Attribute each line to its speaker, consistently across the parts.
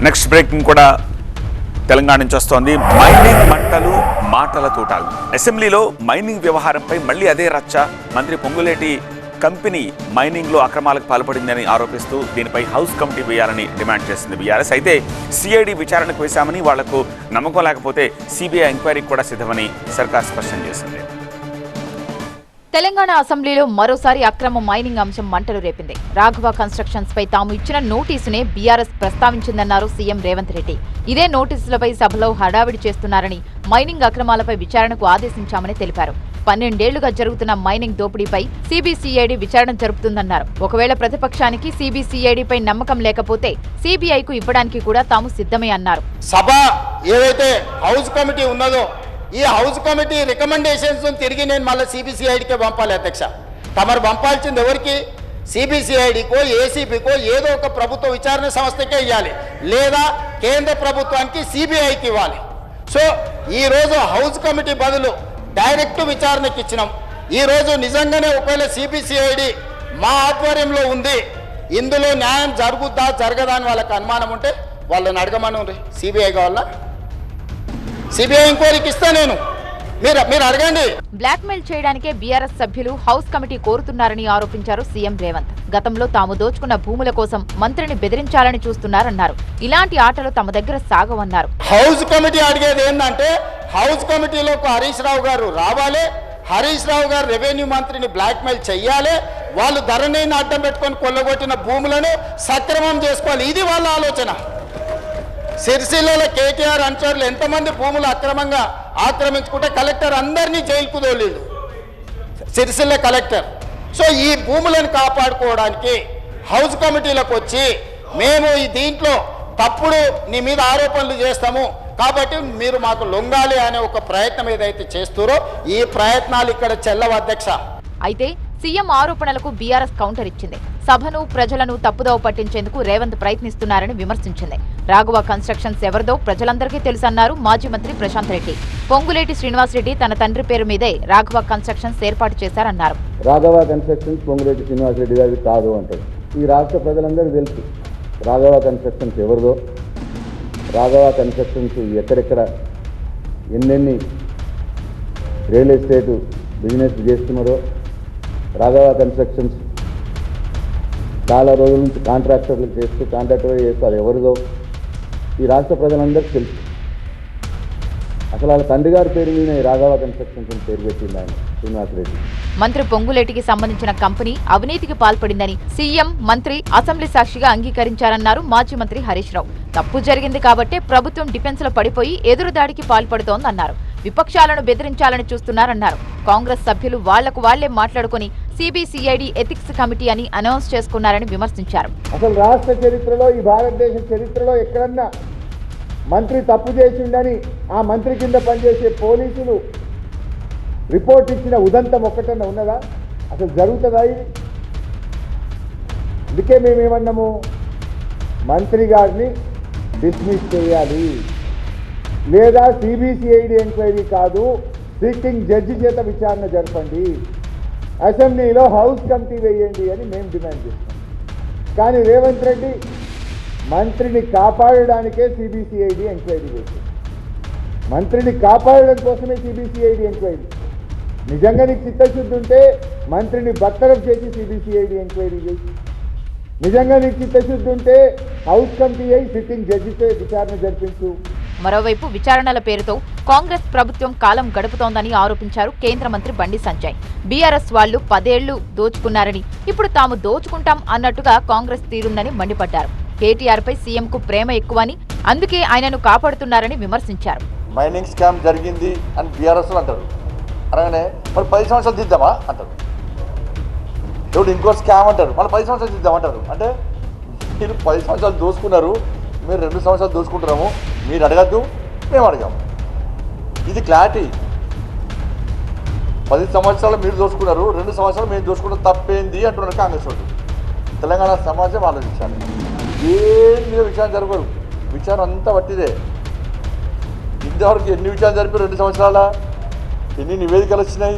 Speaker 1: Next breaking కూడా తెలంగాణ నుంచి వస్తోంది. మైనింగ్ మంటలు మాటల తూటాలు. అసెంబ్లీలో మైనింగ్ వ్యవహారంపై మళ్ళీ అదే రచ్చ. మంత్రి పొంగులేటి కంపెనీ మైనింగ్లో అక్రమాలకు పాల్పడిందని ఆరోపిస్తూ దీనిపై హౌస్ కమిటీ వేయాలని డిమాండ్ చేసింది బీఆర్ఎస్. అయితే సిఐడి విచారణకు వేశామని వాళ్లకు నమ్మకం లేకపోతే సిబిఐ ఎంక్వైరీకి కూడా సిద్ధమని సర్కార్ స్పష్టం చేసింది.
Speaker 2: తెలంగాణ అసెంబ్లీలో మరోసారి అక్రమ మైనింగ్ అంశం మంటలు రేపింది. రాఘవ కన్స్ట్రక్షన్స్ పై తాము ఇచ్చిన నోటీసునే బీఆర్ఎస్ ప్రస్తావించిందన్నారు సీఎం రేవంత్ రెడ్డి. ఇదే నోటీసులపై సభలో హడావిడి చేస్తున్నారని, మైనింగ్ అక్రమాలపై విచారణకు ఆదేశించామని తెలిపారు. 12 ఏళ్లుగా జరుగుతున్న మైనింగ్ దోపిడీపై సిబిసిఐడి విచారణ జరుపుతుందన్నారు. ఒకవేళ ప్రతిపక్షానికి సిబిసిఐడిపై నమ్మకం లేకపోతే సిబిఐకు ఇవ్వడానికి కూడా తాము సిద్ధమే అన్నారు.
Speaker 3: సభ ఏదైతే హౌస్ కమిటీ ఉన్నదో ఈ హౌస్ కమిటీ రికమెండేషన్స్ తిరిగి నేను మళ్ళీ సిబిసిఐడికే పంపాలి అధ్యక్ష. తమరు పంపాల్సింది ఎవరికి? సిబిసిఐడికో ఏసీబీకో ఏదో ఒక ప్రభుత్వ విచారణ సంస్థకే ఇవ్వాలి, లేదా కేంద్ర ప్రభుత్వానికి సిబిఐకి ఇవ్వాలి. సో ఈరోజు హౌస్ కమిటీ బదులు డైరెక్ట్ విచారణకి ఇచ్చినాం. ఈరోజు నిజంగానే ఒకవేళ సిబిసిఐడి మా ఆధ్వర్యంలో ఉంది, ఇందులో న్యాయం జరుగుద్దా జరగదా అని వాళ్ళకి అనుమానం ఉంటే వాళ్ళని అడగమని. సిబిఐ కావాలా? సిబిఐ ఎంక్వైరీకి ఇస్తా నేను, మీరు అడగండి.
Speaker 2: బ్లాక్మెయిల్ చేయడానికే బీఆర్ఎస్ సభ్యులు హౌస్ కమిటీ కోరుతున్నారని ఆరోపించారు సీఎం రేవంత్. గతంలో తాము దోచుకున్న భూముల కోసం మంత్రిని బెదిరించాలని చూస్తున్నారన్నారు. ఇలాంటి ఆటలు తమ దగ్గర సాగవన్నారు.
Speaker 3: హౌస్ కమిటీ అడిగేది ఏంటంటే హౌస్ కమిటీలోకి హరీష్ రావు గారు రావాలి, హరీష్ రావు గారు రెవెన్యూ మంత్రిని బ్లాక్మెయిల్ చెయ్యాలి, వాళ్ళు ధరణిని అడ్డం పెట్టుకొని కొల్లగొట్టిన భూములను సక్రమం చేసుకోవాలి. ఇది వాళ్ళ ఆలోచన. సిరిసిల్లలో కేటీఆర్ అనుచరులు ఎంతమంది భూములు అక్రమంగా ఆక్రమించుకుంటే కలెక్టర్ అందరినీ జైలుకు తోలిండు, సిరిసిల్ల కలెక్టర్. సో ఈ భూములను కాపాడుకోవడానికి హౌస్ కమిటీలకు వచ్చి మేము ఈ దీంట్లో తప్పుడు నీ మీద ఆరోపణలు చేస్తాము కాబట్టి మీరు మాకు లొంగాలి అనే ఒక ప్రయత్నం ఏదైతే చేస్తారో ఈ ప్రయత్నాలు ఇక్కడ చెల్లవు అధ్యక్ష.
Speaker 2: అయితే సీఎం ఆరోపణలకు బీఆర్ఎస్ కౌంటర్ ఇచ్చింది. సభను ప్రజలను తప్పుదోవ పట్టించేందుకు రేవంత్ ప్రయత్నిస్తున్నారని విమర్శించింది. రాఘవ కన్స్ట్రక్షన్స్ ఎవరిదో ప్రజలందరికీ తెలుసన్నారు మాజీ మంత్రి ప్రశాంత్ రెడ్డి. పొంగులేటి శ్రీనివాసరెడ్డి తన తండ్రి పేరు మీదే రాఘవ కన్స్ట్రక్షన్స్ ఏర్పాటు చేశారన్నారు.
Speaker 4: రాఘవ కన్స్ట్రక్షన్స్ పొంగులేటి శ్రీనివాసరెడ్డి గారికి కాదు అంటారు. ఈ రాష్ట్ర ప్రజలందరికీ తెలుసు రాఘవ కన్స్ట్రక్షన్స్ ఎవరిదో, రాఘవ కన్స్ట్రక్షన్స్ ఎక్కడెక్కడ ఎన్నెన్ని రియల్ ఎస్టేట్ బిజినెస్ చేస్తున్నారో, రాఘవ కన్స్ట్రక్షన్స్ చాలా రోజుల నుంచి కాంట్రాక్టర్లు చేస్తూ అది ఎవరిదో ఈ రాష్ట్ర ప్రజలందరికీ తెలుసు. అసలు వాళ్ళ తండ్రి గారి పేరు మీద రాఘవ కన్స్ట్రక్షన్స్ పేరు పెట్టింది ఆయన శ్రీనివాసరెడ్డి.
Speaker 2: మంత్రి పొంగులేటికి సంబంధించిన కంపెనీ అవినీతికి పాల్పడిందని సీఎం, మంత్రి అసెంబ్లీ సాక్షిగా అంగీకరించారన్నారు మాజీ మంత్రి హరీష్ రావు. తప్పు జరిగింది కాబట్టే ప్రభుత్వం డిఫెన్స్ లో పడిపోయి ఎదురుదాడికి పాల్పడుతోందన్నారు. విపక్షాలను బెదిరించాలని చూస్తున్నారన్నారు. కాంగ్రెస్ సభ్యులు వాళ్లకు వాళ్లే మాట్లాడుకుని సిబిసిఐడి ఎథిక్స్ కమిటీ అని అనౌన్స్ చేసుకున్నారని విమర్శించారు.
Speaker 4: అసలు రాష్ట్ర చరిత్రలో ఈ భారతదేశ చరిత్రలో ఎక్కడన్నా మంత్రి తప్పు చేసిండని ఆ మంత్రి కింద పనిచేసే పోలీసులు రిపోర్ట్ ఇచ్చిన ఉదంతం ఒక్కటన్నా ఉన్నదా? అసలు జరుగుతుందా ఇది? అందుకే మేమేమన్నాము, మంత్రి గారిని డిస్మిస్ చేయాలి, లేదా సిబిసిఐడి ఎంక్వైరీ కాదు సిట్టింగ్ జడ్జి చేత విచారణ జరపండి, అసెంబ్లీలో హౌస్ కమిటీ వేయండి అని మేము డిమాండ్ చేస్తాం. కానీ రేవంత్ రెడ్డి మంత్రిని కాపాడడానికే సిబిసిఐడి ఎంక్వైరీ చేశారు. మంత్రిని కాపాడడం కోసమే సిబిసిఐడి ఎంక్వైరీ. నిజంగా నీకు చిత్తశుద్ధి ఉంటే మంత్రిని బర్తరఫ్ చేసి సిబిసిఐడి ఎంక్వైరీ చేసి, నిజంగా నీకు చిత్తశుద్ధి ఉంటే హౌస్ కమిటీ అయి సిట్టింగ్ జడ్జితో విచారణ జరిపించు.
Speaker 2: మరోవైపు విచారణల పేరుతో కాంగ్రెస్ ప్రభుత్వం కాలం గడుపుతోందని ఆరోపించారు కేంద్ర మంత్రి బండి సంజయ్. బీఆర్ఎస్ వాళ్లు 10 ఏళ్లు దోచుకున్నారని, ఇప్పుడు తాము దోచుకుంటాం అన్నట్టుగా కాంగ్రెస్ తీరుందని మండిపడ్డారు. కేటీఆర్ పై సీఎంకు ప్రేమ ఎక్కువని, అందుకే ఆయనను కాపాడుతున్నారని విమర్శించారు.
Speaker 5: మైనింగ్ స్కామ్ జరిగింది అని బీఆర్ఎస్ అంటారు, అనగానే మరి 10 సంవత్సరాలు దిద్దామా అంటారు. ఇప్పుడు ఇంకో స్కామ్ అంటారు, మళ్ళీ 10 సంవత్సరాలు దిద్దామంటారు. అంటే మీరు 10 సంవత్సరాలు దోసుకున్నారు, మీరు 2 సంవత్సరాలు దోసుకుంటున్నాము, మీరు అడగద్దు, మేము అడగాము. ఇది క్లారిటీ. 10 సంవత్సరాలు మీరు దోసుకున్నారు, 2 సంవత్సరాలు మేము దోసుకుంటాం, తప్పేంది అంటున్నారు కాంగ్రెస్ వాళ్ళు. తెలంగాణ సమాజం ఆలోచించాలి. ఏం మీద విచారణ జరగదు, విచారణ అంతా వట్టిదే. ఇంతవరకు ఎన్ని విచారణ జరిపి 2 సంవత్సరాల ఎన్ని నివేదికలు వచ్చినాయి,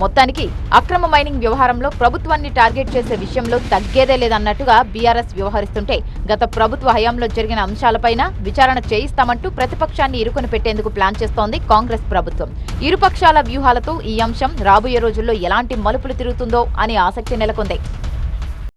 Speaker 2: మొత్తానికి అక్రమ మైనింగ్ వ్యవహారంలో ప్రభుత్వాన్ని టార్గెట్ చేసే విషయంలో తగ్గేదే లేదన్నట్టుగా బీఆర్ఎస్ వ్యవహరిస్తుంటే గత ప్రభుత్వ హయాంలో జరిగిన అంశాలపైన విచారణ చేయిస్తామంటూ ప్రతిపక్షాన్ని ఇరుకుని పెట్టేందుకు ప్లాన్ చేస్తోంది కాంగ్రెస్ ప్రభుత్వం. ఇరుపక్షాల వ్యూహాలతో ఈ అంశం రాబోయే రోజుల్లో ఎలాంటి మలుపులు తిరుగుతుందో అని ఆసక్తి నెలకొంది.